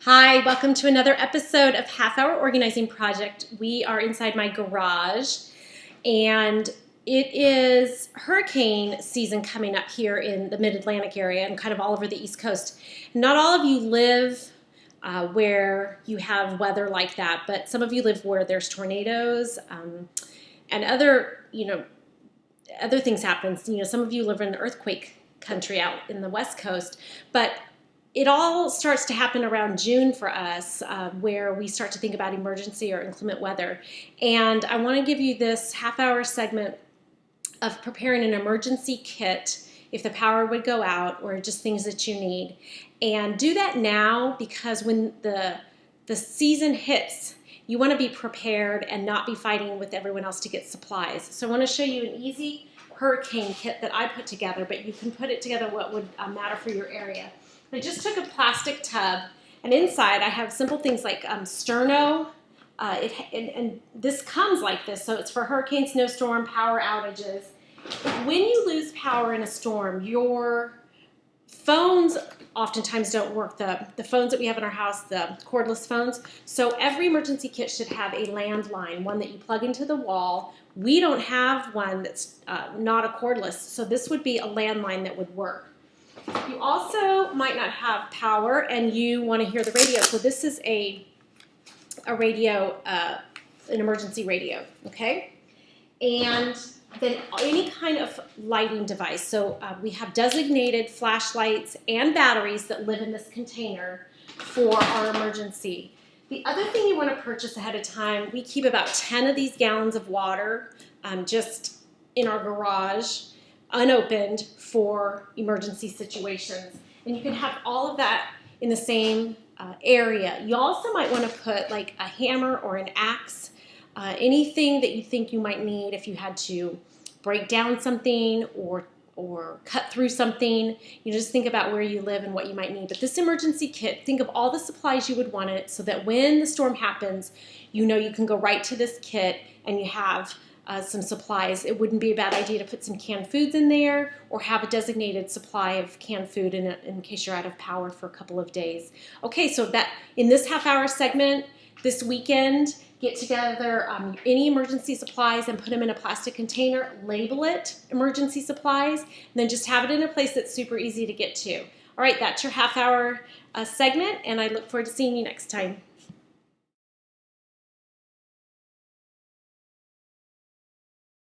Hi, welcome to another episode of Half Hour Organizing Project. We are inside my garage and it is hurricane season coming up here in the mid-Atlantic area and kind of all over the East Coast. Not all of you live where you have weather like that, but some of you live where there's tornadoes and other things happen. Some of you live in earthquake country out in the West Coast, but it all starts to happen around June for us, where we start to think about emergency or inclement weather. And I want to give you this half-hour segment of preparing an emergency kit if the power would go out, or just things that you need. And do that now, because when the season hits, you want to be prepared and not be fighting with everyone else to get supplies. So I want to show you an easy hurricane kit that I put together, but you can put it together what would matter for your area. I just took a plastic tub, and inside I have simple things like sterno, and this comes like this, so it's for hurricane, snowstorm, power outages. When you lose power in a storm, your phones oftentimes don't work, the phones that we have in our house, the cordless phones. So every emergency kit should have a landline, one that you plug into the wall. We don't have one that's not a cordless, so this would be a landline that would work. You also might not have power and you want to hear the radio. So this is a radio, an emergency radio, okay? And then any kind of lighting device. So we have designated flashlights and batteries that live in this container for our emergency. The other thing you want to purchase ahead of time, we keep about 10 of these gallons of water just in our garage, unopened, for emergency situations. And you can have all of that in the same area. You also might want to put like a hammer or an axe, anything that you think you might need if you had to break down something or cut through something. You just think about where you live and what you might need. But this emergency kit, think of all the supplies you would want in it so that when the storm happens, you know you can go right to this kit and you have some supplies. It wouldn't be a bad idea to put some canned foods in there or have a designated supply of canned food in case you're out of power for a couple of days. Okay, so that in this half-hour segment this weekend, get together any emergency supplies and put them in a plastic container, label it emergency supplies, and then just have it in a place that's super easy to get to. All right, that's your half-hour segment, and I look forward to seeing you next time.